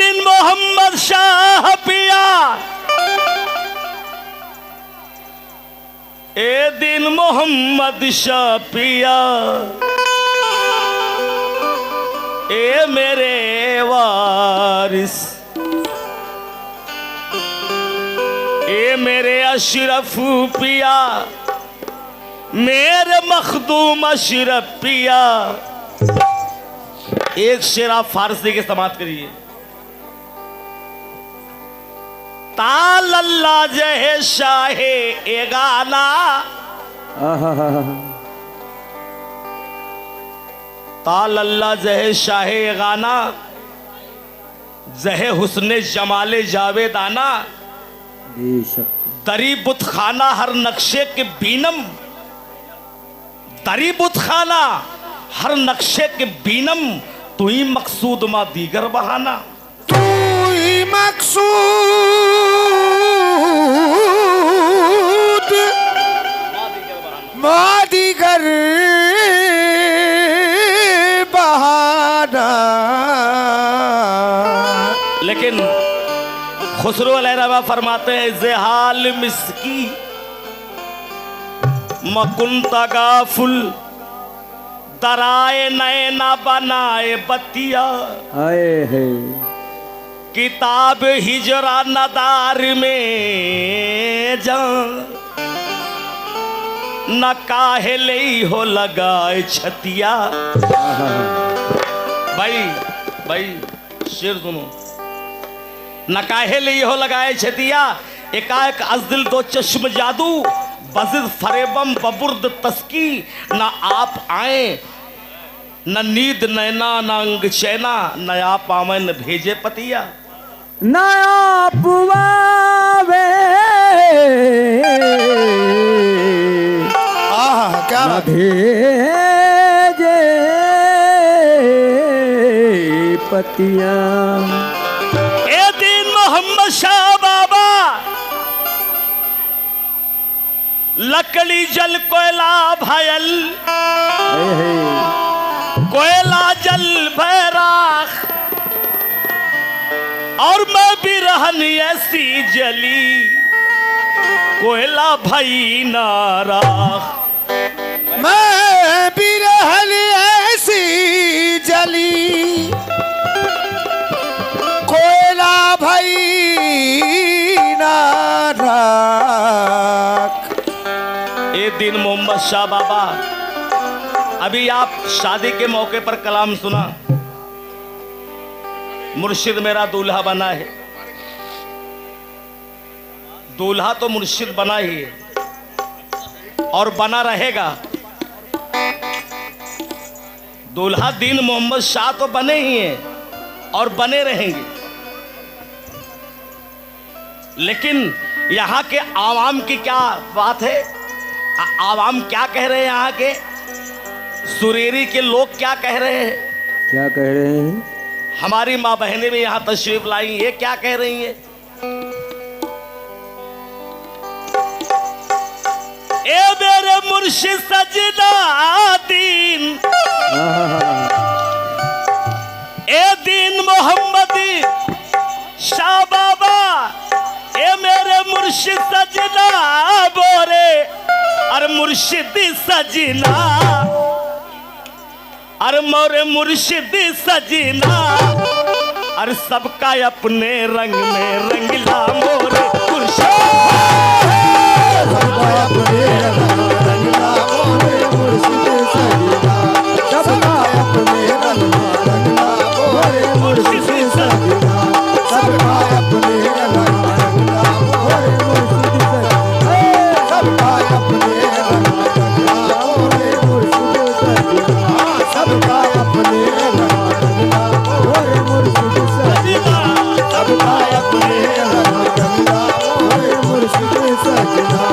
दिन मोहम्मद शाह पिया, ए दिन मोहम्मद शाह पिया, ए मेरे वारिस, ए मेरे अशरफ पिया, मेरे मखदूम अशरफ पिया। एक शेर आप फारसी के समाप्त करिए। ताल अल्लाह जहे शाहे ए गाना, ताल अल्लाह जहे शाहे ए गाना, जहे हुस्ने जमाले जावेदाना, दरी बुत खाना हर नक्शे के बीनम, दरी बुत खाना हर नक्शे के बीनम, तू ही मकसूद मा दीगर बहाना, तू ही मकसूद मा दीगर बहाना। लेकिन खुसरो अलैहिर्रहमा फरमाते हैं ज़ेहाल मिस्की मकुन तगाफुल, दराए नैना बनाए बतिया, आए है किताब हिजरा नदार में जा, न काहे ले हो लगाए छतिया। भाई शेर सुनो। न काहे ले हो लगाए छतिया, एकाएक अज़दिल दो चश्म जादू, बज़िद फरेबम बबुर्द तस्की, न आप आए न नींद नैना न अंग चैना, न आप आवे न भेजे पतिया, न आप आवे क्या न भेजे पतिया। ए दिन मोहम्मद शाह बाबा, लकड़ी जल कोयला भयल, कोयला जल भैराख, और मैं भी रहनी ऐसी जली, कोयला भई नाराख, मैं भी रहनी ऐसी जली, कोयला भई नाराख। ए दिन मोहम्मद शाह बाबा, अभी आप शादी के मौके पर कलाम सुना, मुर्शिद मेरा दूल्हा बना है। दूल्हा तो मुर्शिद बना ही है और बना रहेगा। दूल्हा दीन मोहम्मद शाह तो बने ही हैं और बने रहेंगे। लेकिन यहाँ के आवाम की क्या बात है? आवाम क्या कह रहे हैं? यहाँ के सुरेरी के लोग क्या कह रहे हैं? क्या कह रहे हैं? हमारी माँ बहनें भी यहाँ तशरीफ लाई, ये क्या कह रही हैं? ए मेरे मुर्शिद सजना दीन, ए दीन मोहम्मदी शाह बाबा, ए मेरे मुर्शिद सजना बोरे, अरे मुर्शिद सजना, अरे मोरे मुर्शिद सजना, अरे सबका अपने रंग में रंगला मोरे मुर्शिद, सबका अपने रंग में रंगला मोरे मुर्शिद सजना, सबका अपने रंग में रंगला मोरे मुर्शिद सजना, सबका अपने रंग में रंगला मोरे मुर्शिद सजना, सबका अपने रंग में रंगला मोरे मुर्शिद सजना, सबका अपने रंग में रंगला मोरे मुर्शिद सजना, सबका अपने रंग में रंगला मोरे मुर्शिद सजना।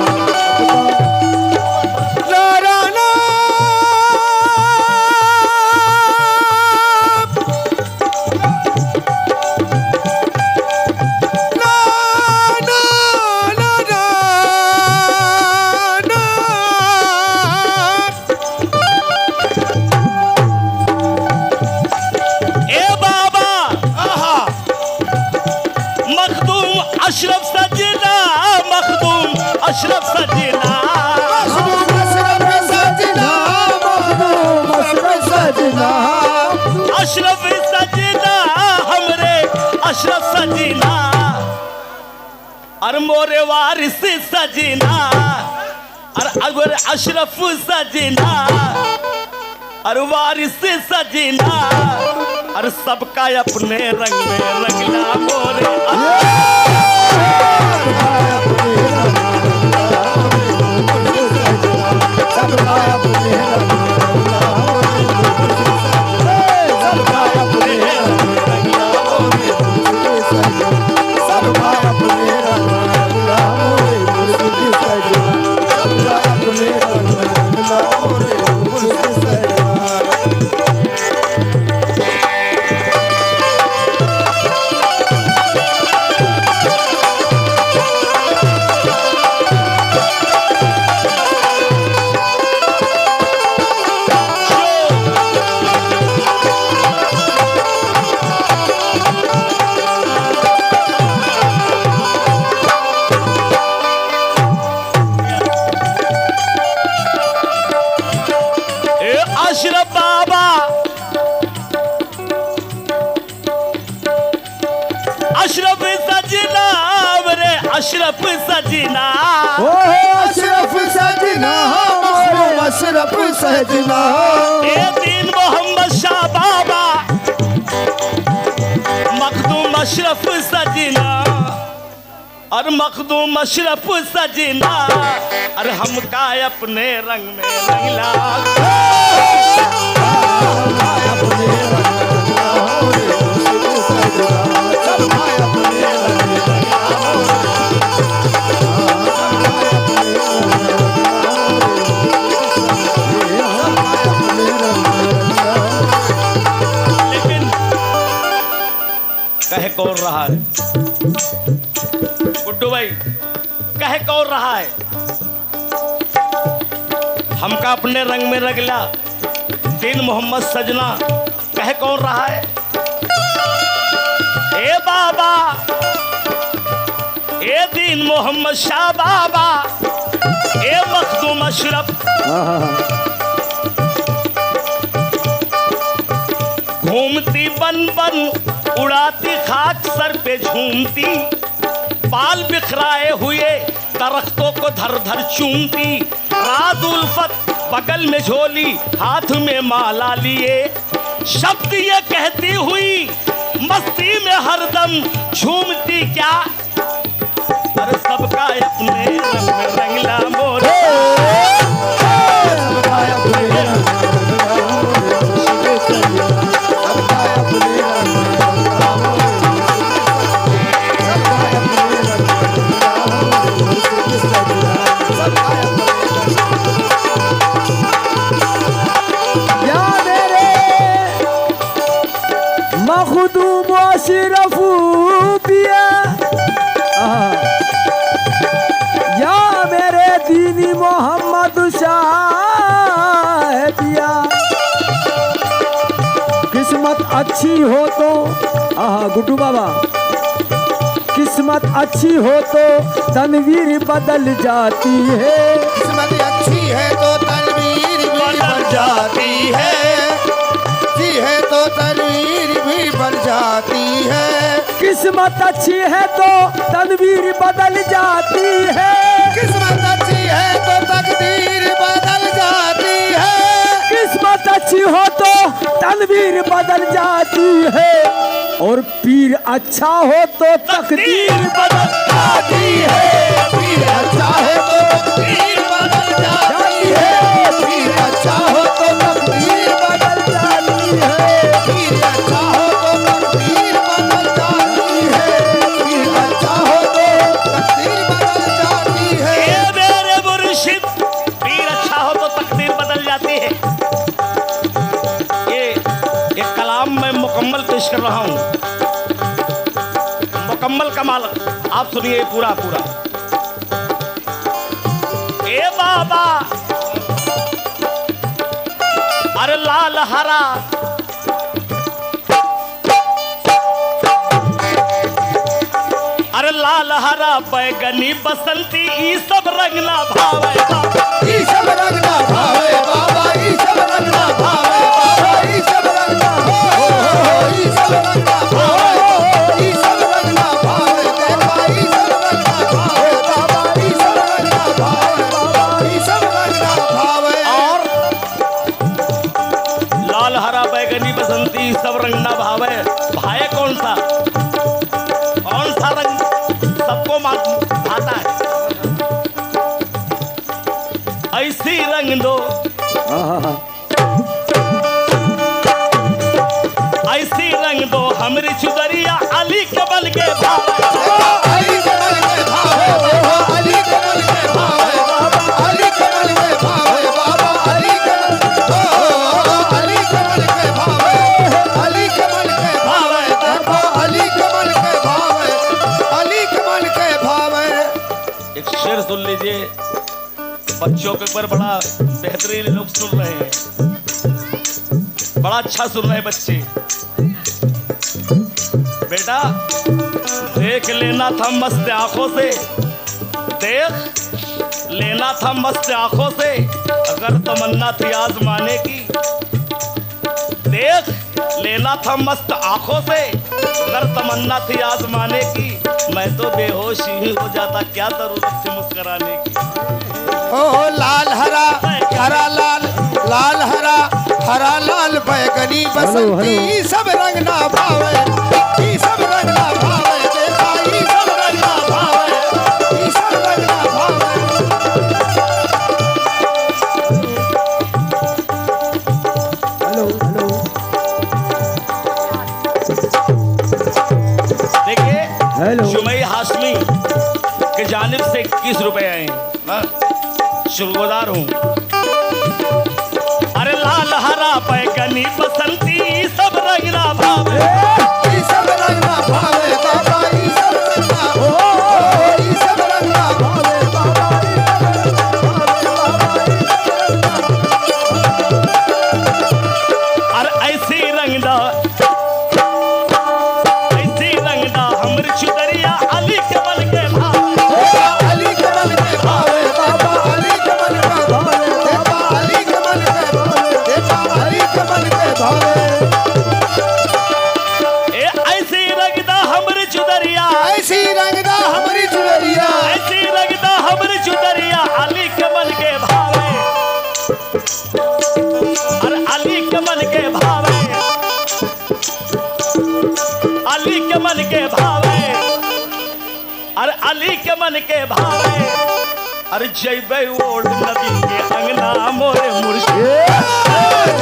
अशरफ सजना हमरे अशरफ सजना और मोरे वारिस सजना और अगर अशरफ सजना और वारिस सजना और सबका अपने रंग में रंगला मोरे अशरफ बाबा अशरफ सजना रे अशरफ सजना ओ अशरफ सजना अशरफ सजना ए दीन मोहम्मद शाह बाबा मखदूम अशरफ सजना और मखदूम अशरफ सजना और हमका अपने रंग में रंगला लेकिन कहे कौन रहा है गुड्डू भाई, कहे कौन रहा है हमका अपने रंग में रंगला दीन मोहम्मद सजना कहे कौन रहा है ए बाबा ए दीन मोहम्मद शाह बाबा ए मखदूम अशरफ घूमती बन बन उड़ाती खाक सर पे झूमती बाल बिखराए हुए दरख्तों को धर धर चूमती रात उल्फत बगल में झोली हाथ में माला लिए शब्द ये कहती हुई मस्ती में हरदम झूमती क्या अरे सबका अपने रंग में रंगला मोरे मखदूम अशरफ पिया या मेरे दीनी मोहम्मद शाह पिया किस्मत अच्छी हो तो गुड्डू बाबा किस्मत अच्छी हो तो तनवीर बदल जाती है किस्मत अच्छी है तो तनवीर भी बन जाती है तो तनवीर भी बन जाती है किस्मत अच्छी है तो तनवीर बदल जाती है किस्मत अच्छी है तो तकदीर बदल जाती है किस्मत अच्छी हो तो तनवीर बदल जाती है और पीर अच्छा हो तो तकदीर बदल जाती है पीर अच्छा है तो तकदीर बदल जाती है पीर अच्छा हो तो तकदीर बदल जाती है पीर अच्छा हो तो तकदीर बदल जाती है पीर अच्छा हो तो तकदीर बदल जाती है ए मेरे मुर्शिद पीर अच्छा हो तो तकदीर बदल जाती है ये एक कलाम मैं मुकम्मल पेश कर रहा हूँ मुकम्मल कमाल आप सुनिए पूरा पूरा ए बाबा अरे लाल हरा अरे लाल हरा बैगनी बसंती ई सब रंगना भावे ई सब रंगना भावे बाबा ई सब रंगना भावे बाबा ई सब रंगना भावे भावे भाए कौन सा रंग सबको भाता है। ऐसी रंग दो ऐसी रंग दो हमरी चुदरिया अली कमल के भावे अली कमल के भावे अली कमल के भावे अली कमल के भावे बाबा अली कमल अली कमल के भावे अली कमल के भावे देखो अली कमल के भावे अली कमल के भावे। एक शेर सुन लीजिए, बच्चों के ऊपर बड़ा बेहतरीन लोग सुन रहे हैं, बड़ा अच्छा सुन रहे हैं बच्चे। बेटा देख लेना था मस्त आंखों से, देख लेना था मस्त आंखों से, अगर तमन्ना थी आजमाने की। देख लेना था मस्त आंखों से, अगर तमन्ना थी आजमाने की। मैं तो बेहोश ही हो जाता, क्या जरूरत थी मुस्कुराने की। ओ लाल हरा हरा लाल लाल हरा लाल बैगनी बसंती सब रंग ना भावे ई सब रंग ना भावे देखा ई सब रंग ना भावे ई सब रंग ना भावे। हेलो हेलो देखिए हेलो जुमई हाशमी के जानिब से 21 रुपए आए हैं, हाँ? शुक्रगुजार हूँ। अरे लाल हरा बैगनी बसंती सब रंग ना भावे ई सब रंग ना भावे बाबा ई सब रंग ना ई सब रंग ना भावे बाबा अरे ऐसी रंगदा हमरी चुदरिया अली कमल के भावे अली कमल के भावे बाबा अली कमल के भावे देखा अली कमल के भावे देखा अली कमल के भावे। ए ऐसी रंगदा हमरी चुदरिया ऐसी रंगदा हमारी चुनरिया ऐसी रंगदा हमरी चुदरिया अली कमल के भावे। अरे अली कमल के भावे अली कमल के भावे अरे अली कमल के भावे। अरे जैबे ओल्ड नदी के अंगना मोरे मुर्शिद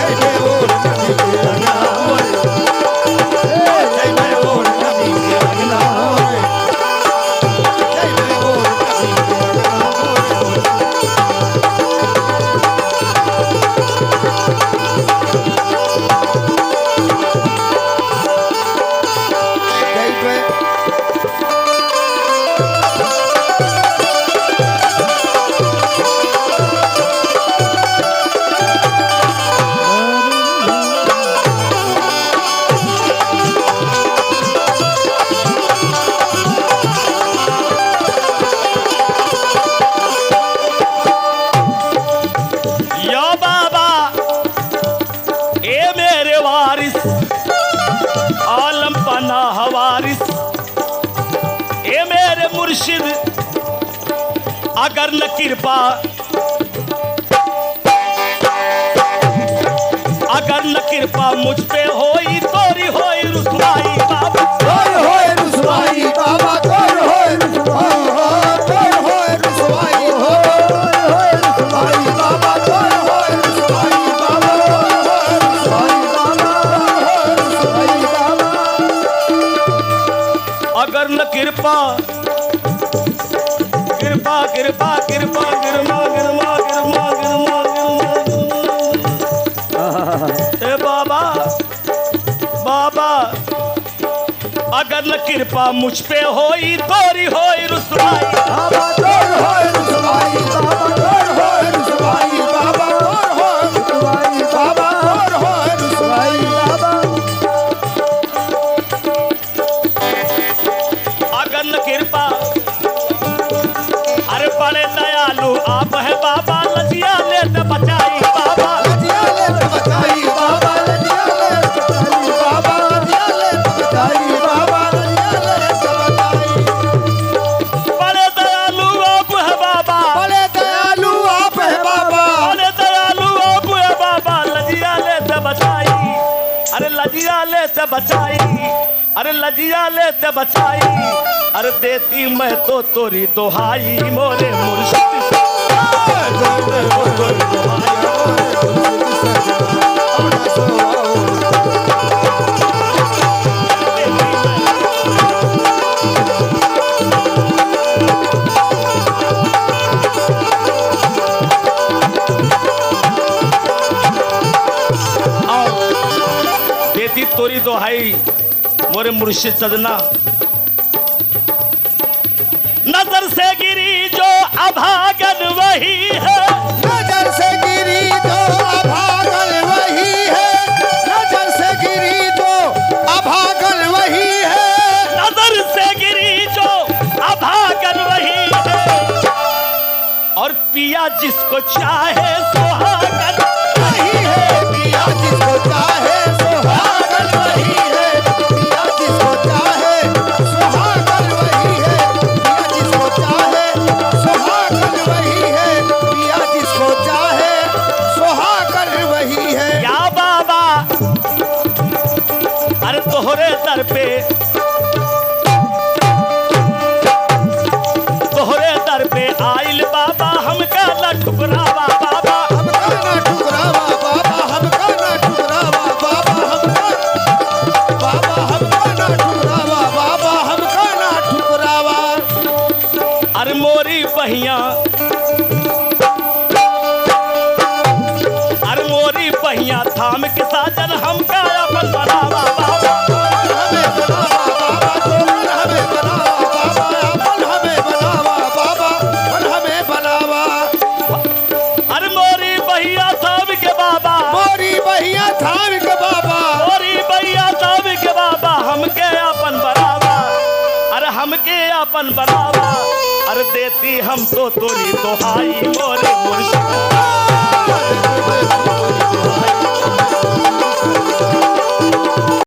या बाबा ए मेरे वारिस आलम पना हवारिस, ए मेरे मुर्शिद अगर न कृपा मुझ पे होई तोरी होई रुसवाई बाबा तोर होए रुसवाई बाबा तोर होए तोर होए रुसवाई होए रुसवाई बाबा तोर होए रुसवाई बाबा होए रुसवाई बाबा होए रुसवाई बाबा। अगर न कृपा कृपा कृपा कृपा गिरमा गिरमा गिरमा गिरमा ए बाबा बाबा अगर न कृपा मुझ पे होई तोरी होई रुसवाई बाबा तोर होए रुसवाई बाबा तोर होए रुसवाई बाबा तोर होए रुसवाई बाबा तोर होए रुसवाई बाबा। अगर न कृपा अरे बड़े दयालु आप है बाबा लजिया ले त बचाई बाबा लजिया ले तो बचाई बाबा लजिया ले तो बचाई बाबा लजिया ले तो बचाई बाबा लजिया ले तो बचाई। बड़े दयालु आप है बाबा बड़े दयालु आप है आई, अरे लजिया लेते बचाई, अरे देती मैं तो तोरी दोहाई मोरे मुर्शिद देती तोरी दोहाई मोरे मुर्शिद सजना। नजर से गिरी जो अभागन वही है, नजर से गिरी जो अभागन वही है, नजर से गिरी जो अभागन वही है, नजर से गिरी जो अभागन वही है, और पिया जिसको चाहे सुहागन वही है, पिया जिसको चाहे सुहागन वही है, पिया जिसको चाहे सुहागन वही है, पिया जिसको चाहे सुहागन वही है, पिया जिसको चाहे सुहागन वही है। या बाबा अरे तोहरे दर पे, तोहरे दर पे आइल बाबा हमका न ठुकरावा बाबा, हमका ना ठुकरावा बाबा, हमका ना ठुकरावा बाबा, हमका बाबा हमका ना ठुकरावा बाबा, हमका ना ठुकरावा। अरे मोरी बहिया, अरे मोरी बहिया थाम के साजन हमका अपन बनावा बाबा, हमें बनावा बाबा, तोहर हमें बनावा बाबा, अपन हमें बनावा बाबा, अपन हमें बनावा। अरे मोरी बहिया थाम के बाबा, मोरी बहिया थाम के बाबा, मोरी बहिया थाम के बाबा हमके अपन बनावा, अरे हमके अपन बनावा, अरे देती हम तो तोरी दोहाई मोरे मुर्शिद